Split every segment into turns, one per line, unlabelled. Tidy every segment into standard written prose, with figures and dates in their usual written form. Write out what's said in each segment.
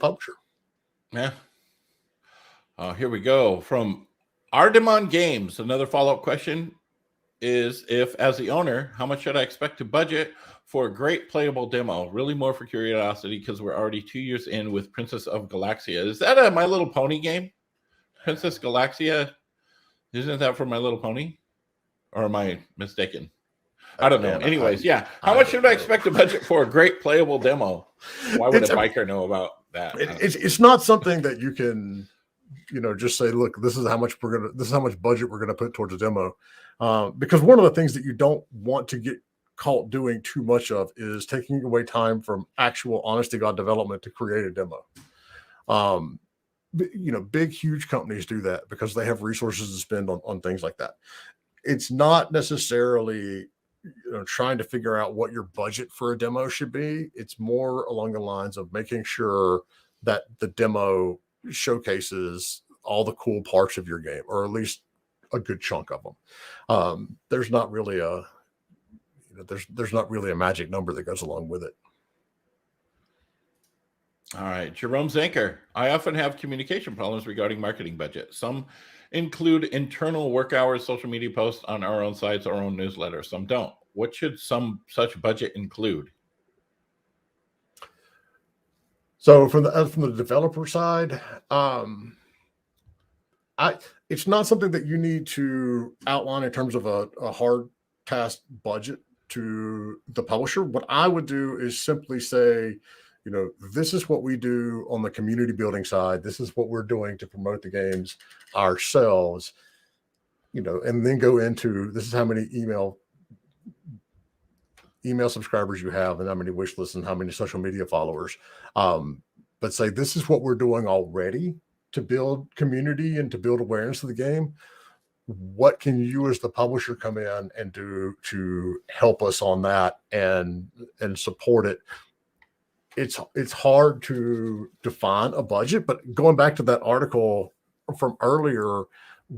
publisher.
Yeah. Here we go from Ardemon Games. Another follow-up question is, if as the owner, how much should I expect to budget for a great playable demo? Really more for curiosity, because we're already 2 years in with Princess of Galaxia. Is that a My Little Pony game? Princess Galaxia? Isn't that from My Little Pony? Or am I mistaken? I don't know. Anyways, yeah. How much should I expect to budget for a great playable demo? Why would a biker know about that?
It's not something that you can, just say, look, this is how much budget we're gonna put towards a demo. Because one of the things that you don't want to get caught doing too much of is taking away time from actual honest to God development to create a demo. Big, huge companies do that because they have resources to spend on things like that. It's not necessarily trying to figure out what your budget for a demo should be. It's more along the lines of making sure that the demo showcases all the cool parts of your game, or at least a good chunk of them. There's not really a magic number that goes along with it.
All right, Jerome Zanker. I often have communication problems regarding marketing budget. Some include internal work hours, social media posts on our own sites, our own newsletter. Some don't. What should some such budget include?
So from the developer side, it's not something that you need to outline in terms of a hard task budget to the publisher. What I would do is simply say, this is what we do on the community building side. This is what we're doing to promote the games ourselves, and then go into, this is how many email subscribers you have, and how many wish lists, and how many social media followers. But say, this is what we're doing already to build community and to build awareness of the game. What can you as the publisher come in and do to help us on that and support it? It's hard to define a budget, but going back to that article from earlier,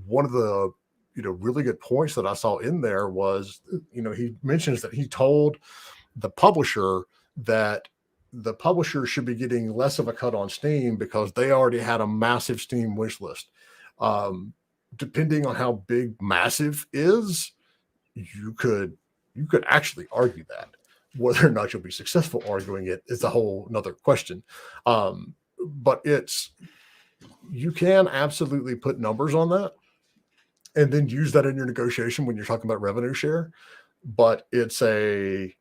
one of the really good points that I saw in there was, he mentions that he told the publisher that the publisher should be getting less of a cut on Steam because they already had a massive Steam wish list. Depending on how big massive is, you could actually argue that. Whether or not you'll be successful arguing it is a whole nother question. But you can absolutely put numbers on that and then use that in your negotiation when you're talking about revenue share. But there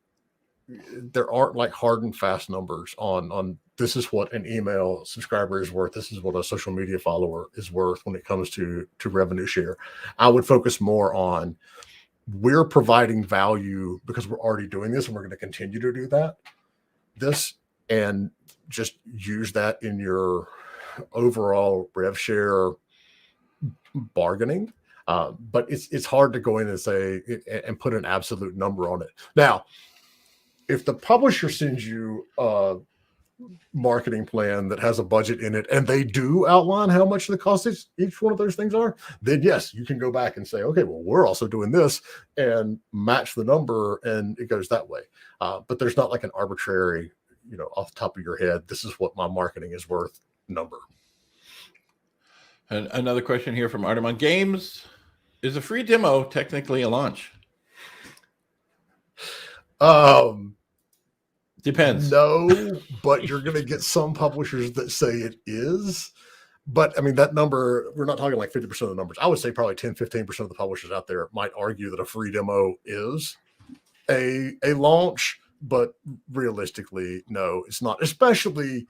aren't like hard and fast numbers on this is what an email subscriber is worth. This is what a social media follower is worth when it comes to revenue share. I would focus more on, we're providing value because we're already doing this and we're going to continue to do this, and just use that in your overall rev share bargaining. But it's hard to go in and say and put an absolute number on it. Now, if the publisher sends you a marketing plan that has a budget in it and they do outline how much the cost is, each one of those things are, then yes, you can go back and say, okay, well, we're also doing this, and match the number, and it goes that way. But there's not like an arbitrary, off the top of your head, this is what my marketing is worth number.
And another question here from Ardemon Games. Is a free demo technically a launch? Depends.
No, but you're going to get some publishers that say it is. But I mean, that number, we're not talking like 50% of the numbers. I would say probably 10, 15% of the publishers out there might argue that a free demo is a launch, but realistically, no, it's not. Especially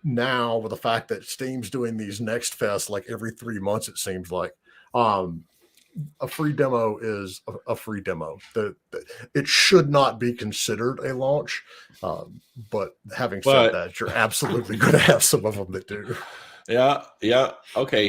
now with the fact that Steam's doing these Next Fest like every 3 months, it seems like. A free demo is a free demo. It should not be considered a launch. But having said that, you're absolutely going to have some of them that do.
Yeah. Okay.